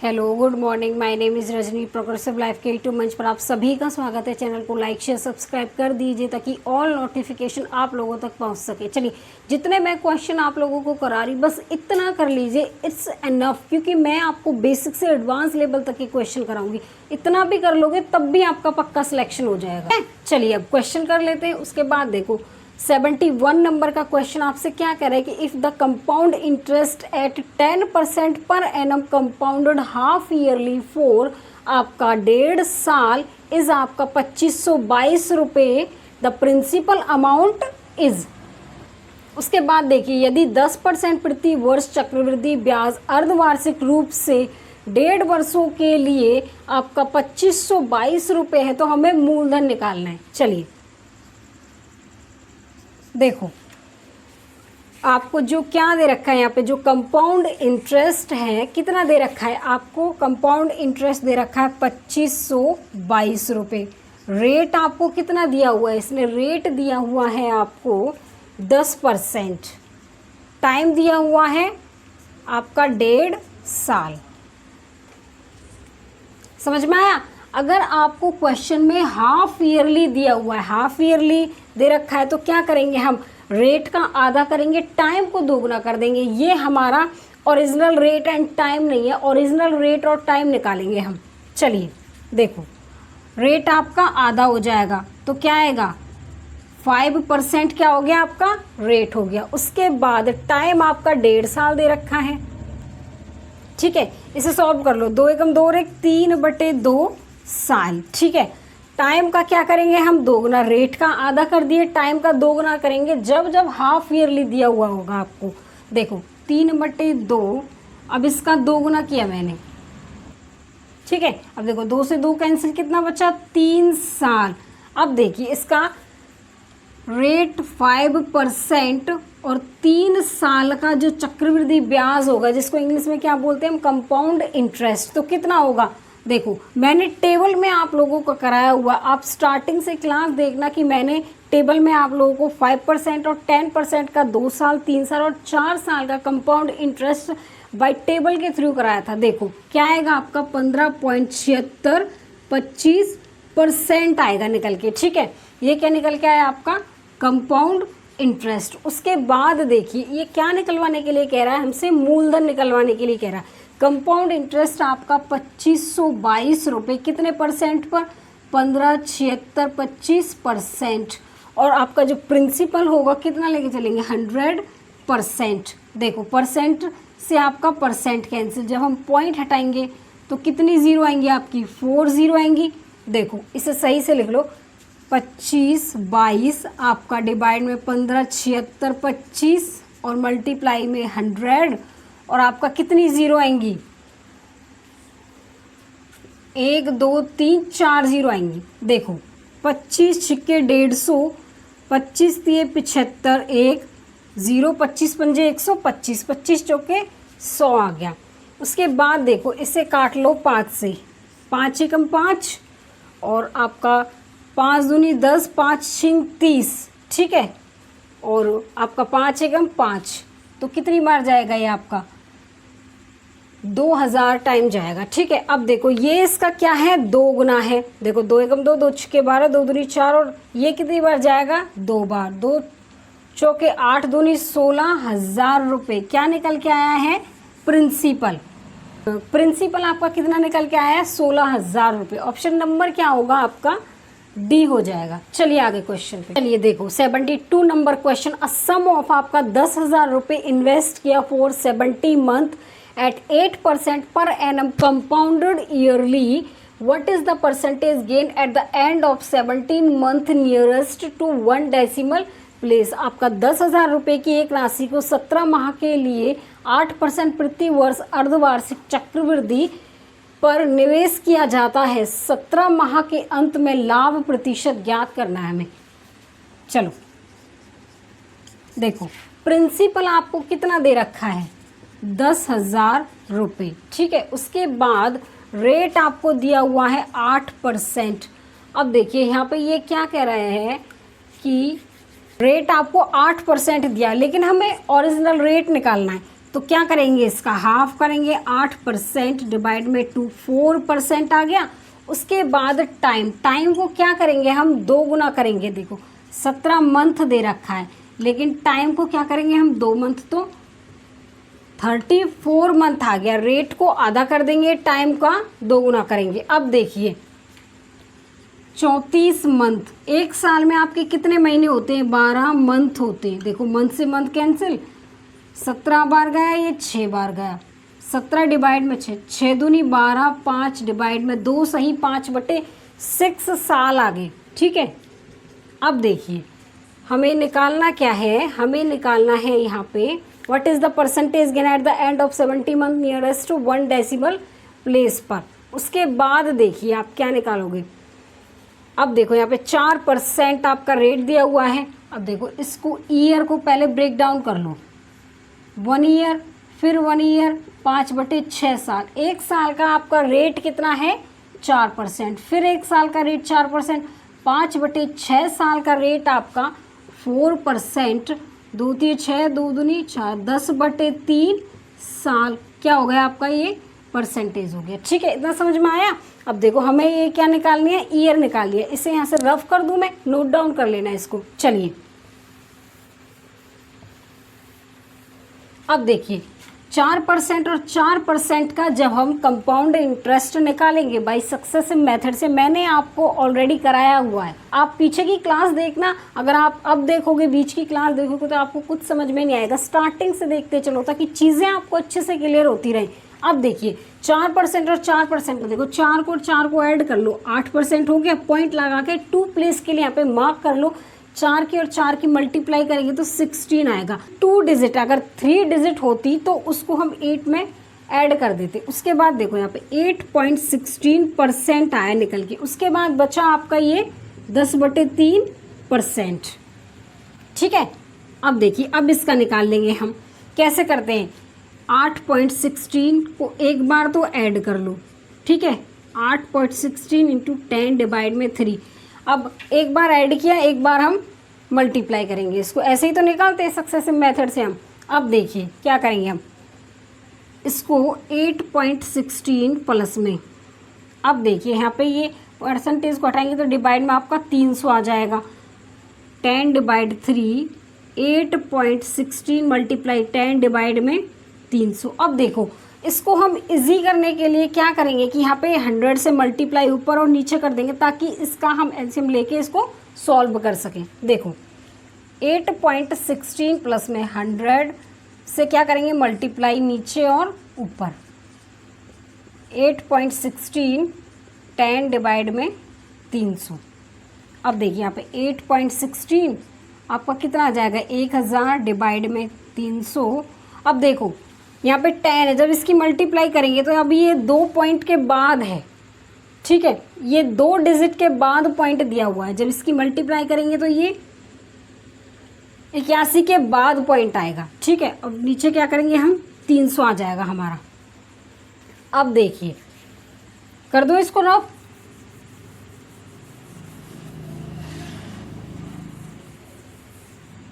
Hello good morning, my name is Rajni. Progressive life के YouTube मंच पर आप सभी का स्वागत है। चैनल को लाइक शेयर सब्सक्राइब कर दीजिए ताकि ऑल नोटिफिकेशन आप लोगों तक पहुंच सके। चलिए, जितने मैं क्वेश्चन आप लोगों को करा रही बस इतना कर लीजिए, इट्स एनफ, क्योंकि मैं आपको बेसिक से एडवांस लेवल तक के क्वेश्चन कराऊंगी। इतना भी कर लोगे तब भी आपका पक्का सिलेक्शन हो जाएगा। चलिए अब क्वेश्चन कर लेते हैं। उसके बाद देखो 71 नंबर का क्वेश्चन आपसे क्या कह रहा है कि if the compound interest eight 10% per annum compounded half yearly for आपका 1.5 साल इज आपका 2522 रुपये, द प्रिंसिपल अमाउंट इज। उसके बाद देखिए, यदि 10% प्रति वर्ष चक्रवृद्धि ब्याज अर्धवार्षिक रूप से 1.5 वर्षों के लिए आपका 2522 रुपये है तो हमें मूलधन निकालना है। चलिए देखो, आपको जो क्या दे रखा है यहाँ पे, जो कंपाउंड इंटरेस्ट है कितना दे रखा है आपको, कंपाउंड इंटरेस्ट दे रखा है 2522 रुपये। रेट आपको कितना दिया हुआ है, इसने रेट दिया हुआ है आपको 10%। टाइम दिया हुआ है आपका 1.5 साल। समझ में आया? अगर आपको क्वेश्चन में हाफ ईयरली दिया हुआ है, हाफ ईयरली दे रखा है तो क्या करेंगे हम, रेट का आधा करेंगे, टाइम को दोगुना कर देंगे। ये हमारा ओरिजिनल रेट एंड टाइम नहीं है, ओरिजिनल रेट और टाइम निकालेंगे हम। चलिए देखो, रेट आपका आधा हो जाएगा तो क्या आएगा, 5% क्या हो गया आपका, रेट हो गया। उसके बाद टाइम आपका 1.5 साल दे रखा है। ठीक है, इसे सॉल्व कर लो। 2 एकम 2 और 1 3/2 साल। ठीक है, टाइम का क्या करेंगे हम, दोगुना। रेट का आधा कर दिए, टाइम का दोगुना करेंगे जब जब हाफ ईयरली दिया हुआ होगा आपको। देखो 3/2, अब इसका दोगुना किया मैंने। ठीक है, अब देखो 2 से 2 कैंसिल, कितना बचा, 3 साल। अब देखिए इसका रेट 5% और 3 साल का जो चक्रवृद्धि ब्याज होगा, जिसको इंग्लिश में क्या बोलते हैं हम, कंपाउंड इंटरेस्ट, तो कितना होगा। देखो मैंने टेबल में आप लोगों को कराया हुआ, आप स्टार्टिंग से क्लास देखना कि मैंने टेबल में आप लोगों को 5% और 10% का 2 साल, 3 साल और 4 साल का कंपाउंड इंटरेस्ट बाय टेबल के थ्रू कराया था। देखो क्या आएगा आपका 15.76 25% आएगा निकल के। ठीक है, ये क्या निकल के आया आपका, कंपाउंड इंटरेस्ट। उसके बाद देखिए ये क्या निकलवाने के लिए कह रहा है हमसे, मूलधन निकलवाने के लिए कह रहा है। कंपाउंड इंटरेस्ट आपका 2522 रुपये, कितने परसेंट पर, 15.76 25%। और आपका जो प्रिंसिपल होगा कितना लेके चलेंगे, 100%। देखो परसेंट से आपका परसेंट कैंसिल, जब हम पॉइंट हटाएंगे तो कितनी ज़ीरो आएंगी आपकी, 4 ज़ीरो आएंगी। देखो इसे सही से लिख लो, 2522 आपका डिवाइड में 15.76 25 और मल्टीप्लाई में 100, और आपका कितनी ज़ीरो आएंगी, 1 2 3 4 ज़ीरो आएंगी। देखो 25 छिक्के 150, 25 दिए 75, 1 0, 25 पंजे 125, 25 चौके 100 आ गया। उसके बाद देखो इसे काट लो 5 से, 5 एकम 5 और आपका 5 दूनी 10, 5 छिंग 30। ठीक है, और आपका 5 एकम 5, तो कितनी बार जाएगा ये आपका, 2000 टाइम जाएगा। ठीक है, अब देखो ये इसका क्या है, 2 गुना है। देखो 2 एकम 2, 2 छिक्के 12, 2 दूनी 4, और ये कितनी बार जाएगा, 2 बार। 2 चौके 8 दूनी 16,000 रुपये क्या निकल के आया है, प्रिंसिपल। प्रिंसिपल आपका कितना निकल के आया है, 16,000 रुपये। ऑप्शन नंबर क्या होगा आपका, डी हो जाएगा। चलिए आगे क्वेश्चन पे चलिए। देखो 72 number question, a sum of आपका 10,000 रुपये इन्वेस्ट किया for 70 month at 8% per annum compounded yearly, what is the percentage gain at the end of 17 month nearest to 1 decimal place। आपका 10,000 रुपये की एक राशि को 17 माह के लिए 8% प्रति वर्ष अर्धवार्षिक चक्रवृद्धि पर निवेश किया जाता है। 17 माह के अंत में लाभ प्रतिशत ज्ञात करना है हमें। चलो देखो, प्रिंसिपल आपको कितना दे रखा है, 10,000 रुपये। ठीक है, उसके बाद रेट आपको दिया हुआ है 8%। अब देखिए यहाँ पे ये क्या कह रहे हैं कि रेट आपको 8% दिया, लेकिन हमें ओरिजिनल रेट निकालना है। तो क्या करेंगे, इसका हाफ करेंगे, 8% डिवाइड में 2, 4% आ गया। उसके बाद टाइम को क्या करेंगे हम, 2 गुना करेंगे। देखो 17 मंथ दे रखा है, लेकिन टाइम को क्या करेंगे हम, 2 मंथ, तो 34 मंथ आ गया। रेट को आधा कर देंगे, टाइम का 2 गुना करेंगे। अब देखिए 34 मंथ, एक साल में आपके कितने महीने होते हैं, 12 मंथ होते हैं। देखो मंथ से मंथ कैंसिल, 17 बार गया, ये 6 बार गया, 17 डिवाइड में 6, 6 दूनी 12, 5 डिवाइड में 2 सही, 5/6 साल आ गए। ठीक है, अब देखिए हमें निकालना क्या है, हमें निकालना है यहाँ पे what is the percentage gain at the end of 70 month nearest to 1 decimal place पर। उसके बाद देखिए आप क्या निकालोगे। अब देखो यहाँ पे 4% आपका रेट दिया हुआ है। अब देखो इसको ईयर को पहले ब्रेक डाउन कर लो, 1 ईयर, फिर 1 ईयर, 5/6 साल। एक साल का आपका रेट कितना है, 4%, फिर एक साल का रेट 4%, 5/6 साल का रेट आपका 4%, 2 3 6, 2 दूनी 4, 10/3 साल क्या हो गया आपका, ये परसेंटेज हो गया। ठीक है, इतना समझ में आया। अब देखो हमें ये क्या निकालनी है, ईयर निकालिए। इसे यहाँ से रफ कर दूं मैं, नोट डाउन कर लेना इसको। चलिए अब देखिए 4% और 4% का जब हम कंपाउंड इंटरेस्ट निकालेंगे बाई सक्सेसिव मेथड से, मैंने आपको ऑलरेडी कराया हुआ है। आप पीछे की क्लास देखना, अगर आप अब देखोगे, बीच की क्लास देखोगे तो आपको कुछ समझ में नहीं आएगा। स्टार्टिंग से देखते चलो ताकि चीज़ें आपको अच्छे से क्लियर होती रहें। अब देखिए 4% और 4%, देखो 4 को 4 को ऐड कर लो, 8% हो गया। पॉइंट लगा के 2 प्लेस के लिए यहाँ पे मार्क कर लो। 4 की और 4 की मल्टीप्लाई करेंगे तो 16 आएगा। 2 डिजिट, अगर 3 डिजिट होती तो उसको हम 8 में ऐड कर देते। उसके बाद देखो यहाँ पे 8.16% आया निकल के। उसके बाद बचा आपका ये 10/3%। ठीक है, अब देखिए अब इसका निकाल लेंगे हम। कैसे करते हैं, 8.16 को एक बार तो ऐड कर लो। ठीक है, 8.16 इंटू 10 डिवाइड में 3। अब एक बार ऐड किया, एक बार हम मल्टीप्लाई करेंगे। इसको ऐसे ही तो निकालते हैं सक्सेसिव मेथड से हम। अब देखिए क्या करेंगे हम, इसको 8.16 प्लस में, अब देखिए यहाँ पे ये परसेंटेज को हटाएंगे तो डिवाइड में आपका 300 आ जाएगा। 10 डिवाइड 3, 8.16 मल्टीप्लाई 10 डिवाइड में 300। अब देखो इसको हम इजी करने के लिए क्या करेंगे कि यहाँ पे 100 से मल्टीप्लाई ऊपर और नीचे कर देंगे ताकि इसका हम एलसीएम लेके इसको सॉल्व कर सकें। देखो 8.16 प्लस में 100 से क्या करेंगे, मल्टीप्लाई नीचे और ऊपर। 8.16 10 डिवाइड में 300। अब देखिए यहाँ पे 8.16 आपका कितना आ जाएगा, 1000 डिवाइड में 300। अब देखो यहाँ पे 10 है, जब इसकी मल्टीप्लाई करेंगे तो अभी ये 2 पॉइंट के बाद है। ठीक है, ये 2 डिजिट के बाद पॉइंट दिया हुआ है। जब इसकी मल्टीप्लाई करेंगे तो ये 81 के बाद पॉइंट आएगा। ठीक है, अब नीचे क्या करेंगे हम, 300 आ जाएगा हमारा। अब देखिए कर दो इसको रफ।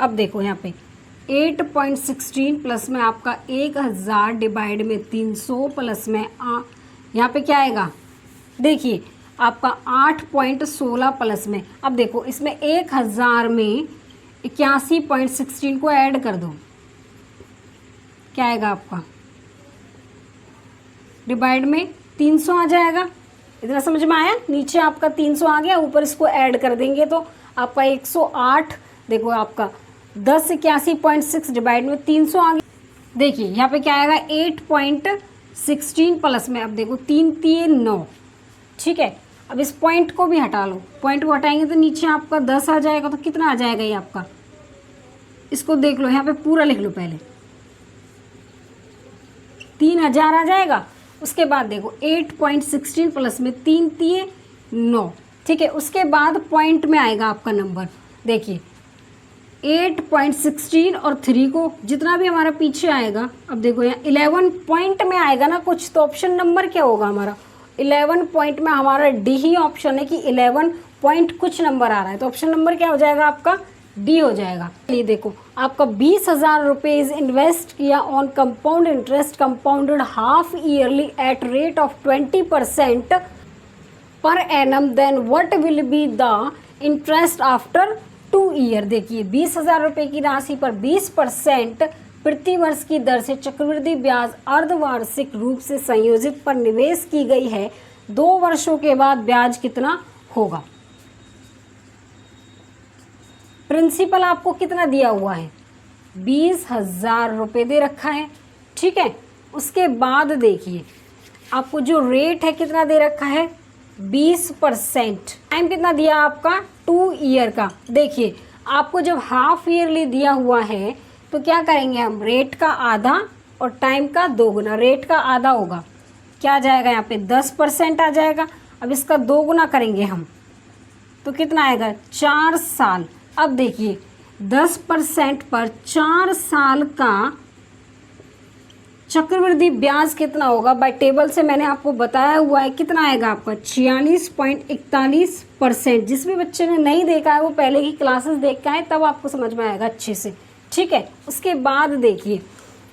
अब देखो यहाँ पे 8.16 प्लस में आपका 1000 डिवाइड में 300 प्लस में यहाँ पे क्या आएगा, देखिए आपका 8.16 प्लस में। अब देखो इसमें 1000 में 81.16 को ऐड कर दो, क्या आएगा आपका, डिवाइड में 300 आ जाएगा। इतना समझ में आया, नीचे आपका 300 आ गया, ऊपर इसको ऐड कर देंगे तो आपका 108। देखो आपका 1081.6 डिवाइड में 300 आ गया। देखिए यहाँ पे क्या आएगा, 8.16 प्लस में, अब देखो 3 3 9। ठीक है, अब इस पॉइंट को भी हटा लो, पॉइंट को हटाएंगे तो नीचे आपका 10 आ जाएगा। तो कितना आ जाएगा ये आपका, इसको देख लो, यहाँ पे पूरा लिख लो पहले, 3000 आ जाएगा। उसके बाद देखो 8.16 प्लस में 3 3 9। ठीक है, उसके बाद पॉइंट में आएगा आपका नंबर। देखिए 8.16 और 3 को जितना भी हमारा पीछे आएगा, अब देखो यहाँ 11 पॉइंट में आएगा ना कुछ, तो ऑप्शन नंबर क्या होगा हमारा, 11 पॉइंट में हमारा डी ही ऑप्शन है कि 11 पॉइंट कुछ नंबर आ रहा है। तो ऑप्शन नंबर क्या हो जाएगा आपका, डी हो जाएगा। ये देखो आपका 20,000 रुपीज इन्वेस्ट किया on compound interest compounded half yearly at rate of 20% per annum, then what will be the interest after 2 year. देखिए 20,000 रुपये की राशि पर 20% प्रति वर्ष की दर से चक्रवृद्धि ब्याज अर्धवार्षिक रूप से संयोजित पर निवेश की गई है। 2 वर्षों के बाद ब्याज कितना होगा। प्रिंसिपल आपको कितना दिया हुआ है, 20,000 रुपये दे रखा है, ठीक है। उसके बाद देखिए आपको जो रेट है कितना दे रखा है, 20%। टाइम कितना दिया आपका, 2 ईयर का। देखिए आपको जब हाफ ईयरली दिया हुआ है तो क्या करेंगे हम, रेट का आधा और टाइम का दोगुना। रेट का आधा होगा, क्या आ जाएगा यहाँ पे 10% आ जाएगा। अब इसका दोगुना करेंगे हम तो कितना आएगा, 4 साल। अब देखिए 10% पर 4 साल का चक्रवृद्धि ब्याज कितना होगा, बाय टेबल से मैंने आपको बताया हुआ है। कितना आएगा आपका 46.41%। जिस भी बच्चे ने नहीं देखा है वो पहले की क्लासेस देख के आए, तब आपको समझ में आएगा अच्छे से, ठीक है। उसके बाद देखिए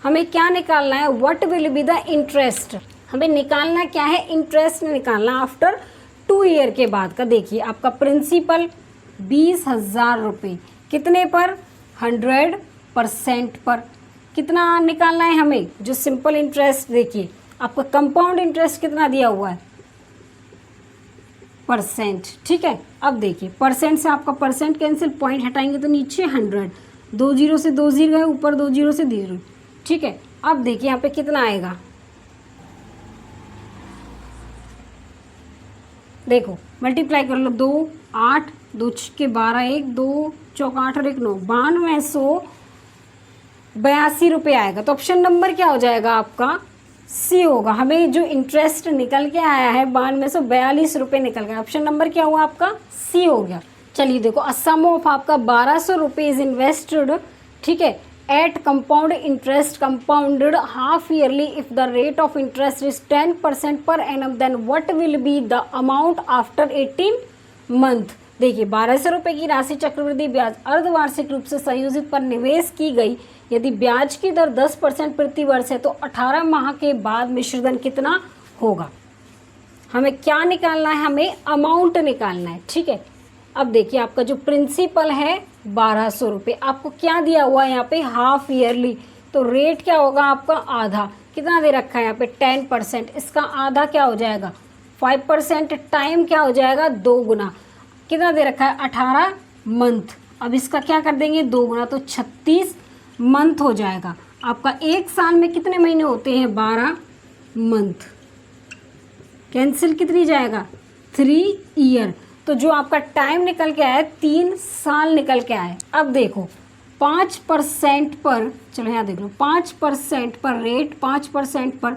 हमें क्या निकालना है, what will be the interest. हमें निकालना क्या है, इंटरेस्ट निकालना आफ्टर 2 ईयर के बाद का। देखिए आपका प्रिंसिपल 20,000 रुपये कितने पर, 100% पर। कितना निकालना है हमें, जो सिंपल इंटरेस्ट, देखिए आपका कंपाउंड इंटरेस्ट कितना दिया हुआ है, परसेंट, ठीक है। अब देखिए परसेंट से आपका परसेंट कैंसिल, पॉइंट हटाएंगे तो नीचे 100, 2 जीरो से 2 जीरो गए, ऊपर 2 जीरो से 0, ठीक है। अब देखिए यहाँ पे कितना आएगा, देखो मल्टीप्लाई कर लो, 2 8 2 के 12, 1 2 चौक 8 और 1 9, 9282 रुपये आएगा। तो ऑप्शन नंबर क्या हो जाएगा आपका, सी होगा। हमें जो इंटरेस्ट निकल के आया है 9242 रुपये निकल गया, ऑप्शन नंबर क्या हुआ आपका, सी हो गया। चलिए देखो, अ सम ऑफ आपका 1200 रुपीज़ इन्वेस्टेड, ठीक है, at compound interest compounded half yearly if the rate of interest is 10% per annum, then what will be the amount after 18 month. देखिए 1200 रुपये की राशि चक्रवृद्धि ब्याज अर्धवार्षिक रूप से संयोजित पर निवेश की गई। यदि ब्याज की दर 10% प्रति वर्ष है तो 18 माह के बाद मिश्रधन कितना होगा। हमें क्या निकालना है, हमें अमाउंट निकालना है, ठीक है। अब देखिए आपका जो प्रिंसिपल है 1200 रुपये, आपको क्या दिया हुआ है यहाँ पे, हाफ ईयरली, तो रेट क्या होगा आपका, आधा। कितना दे रखा है यहाँ पे, 10%, इसका आधा क्या हो जाएगा, 5%। टाइम क्या हो जाएगा, 2 गुना। कितना दे रखा है, 18 मंथ। अब इसका क्या कर देंगे, 2 गुना, तो 36 मंथ हो जाएगा। आपका एक साल में कितने महीने होते हैं, 12 मंथ। कैंसिल कितनी जाएगा, 3 ईयर। तो जो आपका टाइम निकल के आया 3 साल निकल के आए। अब देखो 5% पर, चलो यहाँ देख लो, 5% पर रेट, 5% पर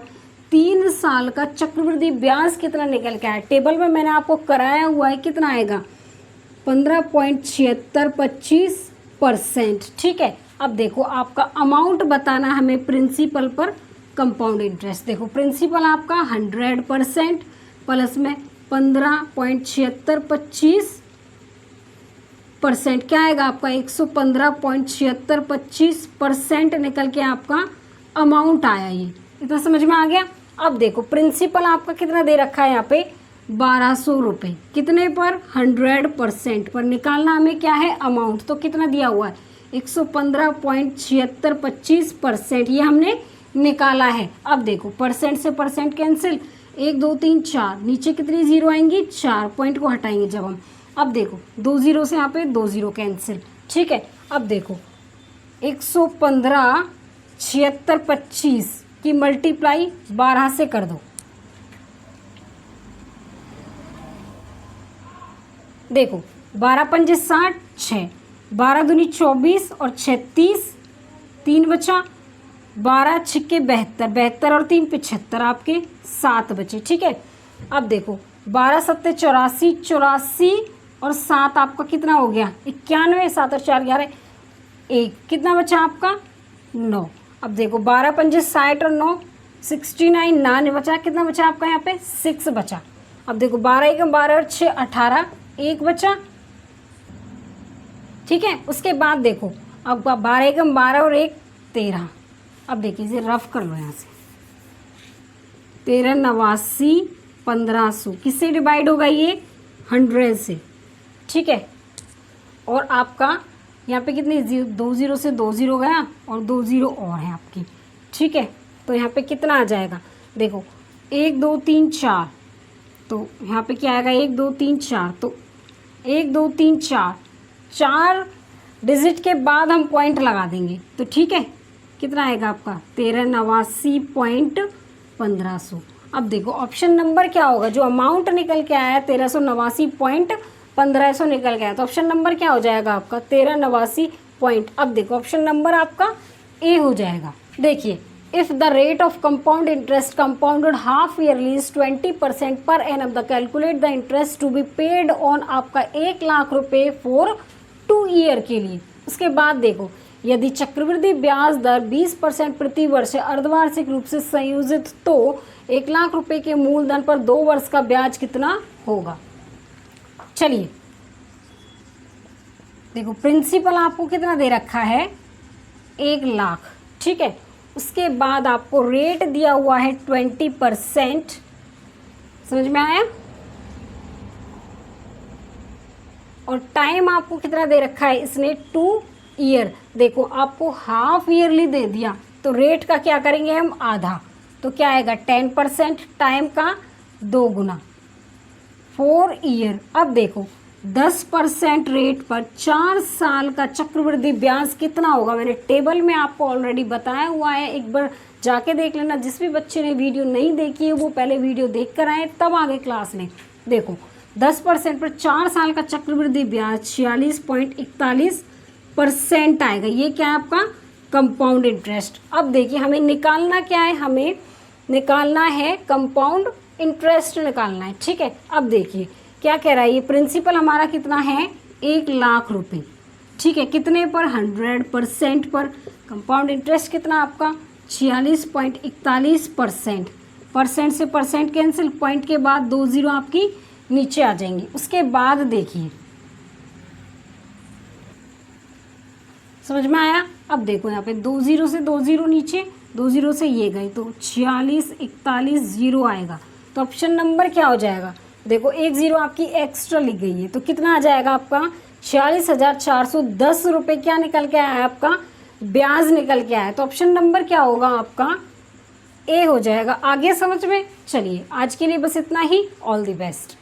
3 साल का चक्रवृद्धि ब्याज कितना निकल के आया। टेबल में मैंने आपको कराया हुआ है, कितना आएगा, 15.7625%, ठीक है। अब देखो आपका अमाउंट बताना हमें प्रिंसिपल पर कंपाउंड इंटरेस्ट। देखो प्रिंसिपल आपका 100% प्लस में 15.7625%, क्या आएगा आपका 115.7625% निकल के आपका अमाउंट आया। ये इतना समझ में आ गया। अब देखो प्रिंसिपल आपका कितना दे रखा है यहाँ पे, 1200 रुपये, कितने पर, 100% पर। निकालना हमें क्या है, अमाउंट, तो कितना दिया हुआ है, 115.7625%, ये हमने निकाला है। अब देखो परसेंट से परसेंट कैंसिल, 1 2 3 4, नीचे कितनी जीरो आएंगी, 4, पॉइंट को हटाएंगे जब हम। अब देखो 2 जीरो से यहाँ पे 2 जीरो कैंसिल, ठीक है। अब देखो 115.7625 की मल्टीप्लाई 12 से कर दो। देखो 12 पंजे 60, 6, 12 दूनी 24 और 36, 3 बचा, 12 छिक्के 72, 72 और 3 75, आपके 7 बचे, ठीक है। अब देखो 12 सत्ते 84, 84 और 7 आपका कितना हो गया, 91, 7 और 4 11, 1, कितना बचा आपका, 9। अब देखो 12 पंजे 60 और 9 69, 9 बचा, कितना बचा आपका यहाँ पे, 6 बचा। अब देखो 12 1 12 और 6 18, 1 बचा, ठीक है। उसके बाद देखो अब 12 एकम 12 और 1 13। अब देखिए इसे रफ कर लो यहाँ से, 13 89 1500 किससे डिवाइड होगा ये 100 से, ठीक है। और आपका यहाँ पे कितनी 2 0 से 2 0 गया और 2 0 और है आपकी, ठीक है। तो यहाँ पे कितना आ जाएगा देखो 1 2 3 4, तो यहाँ पे क्या आएगा 1 2 3 4, तो 1 2 3 4, 4 डिजिट के बाद हम पॉइंट लगा देंगे, तो ठीक है। कितना आएगा आपका 1389.1500। अब देखो ऑप्शन नंबर क्या होगा, जो अमाउंट निकल के आया 1389.1500 निकल गया, तो ऑप्शन नंबर क्या हो जाएगा आपका 1389 पॉइंट। अब देखो ऑप्शन नंबर आपका ए हो जाएगा। देखिए if the rate of compound interest compounded half yearly is 20% per annum the calculate the interest to be paid on आपका 1 लाख रुपए फॉर 2 ईयर के लिए। उसके बाद देखो यदि चक्रवृद्धि ब्याज दर 20% प्रति वर्ष अर्धवार्षिक रूप से संयोजित तो 1 लाख रुपए के मूलधन पर 2 वर्ष का ब्याज कितना होगा। चलिए देखो प्रिंसिपल आपको कितना दे रखा है 1 लाख, ठीक है। उसके बाद आपको रेट दिया हुआ है 20%, समझ में आया। और टाइम आपको कितना दे रखा है इसने 2 ईयर। देखो आपको हाफ ईयरली दे दिया तो रेट का क्या करेंगे हम आधा, तो क्या आएगा 10%, टाइम का 2 गुना 4 ईयर। अब देखो 10% रेट पर 4 साल का चक्रवृद्धि ब्याज कितना होगा, मैंने टेबल में आपको ऑलरेडी बताया हुआ है, एक बार जाके देख लेना। जिस भी बच्चे ने वीडियो नहीं देखी है वो पहले वीडियो देख कर आए तब आगे क्लास लें। देखो 10% पर 4 साल का चक्रवृद्धि ब्याज 46.41% आएगा। ये क्या है आपका कंपाउंड इंटरेस्ट। अब देखिए हमें निकालना क्या है, हमें निकालना है कंपाउंड इंटरेस्ट निकालना है, ठीक है। अब देखिए क्या कह रहा है, ये प्रिंसिपल हमारा कितना है 1 लाख रुपए, ठीक है। कितने पर 100% पर। कंपाउंड इंटरेस्ट कितना आपका 46.41%। परसेंट से परसेंट कैंसिल, पॉइंट के बाद 2 0 आपकी नीचे आ जाएंगी। उसके बाद देखिए समझ में आया। अब देखो यहाँ पे 2 0 से 2 0 नीचे, 2 0 से ये गए तो 46 41 0 आएगा। तो ऑप्शन नंबर क्या हो जाएगा, देखो 1 0 आपकी एक्स्ट्रा लिख गई है तो कितना आ जाएगा आपका 46,410 रुपये क्या निकल के आया आपका ब्याज निकल के आया। तो ऑप्शन नंबर क्या होगा आपका ए हो जाएगा। आगे समझ में। चलिए आज के लिए बस इतना ही। All the best.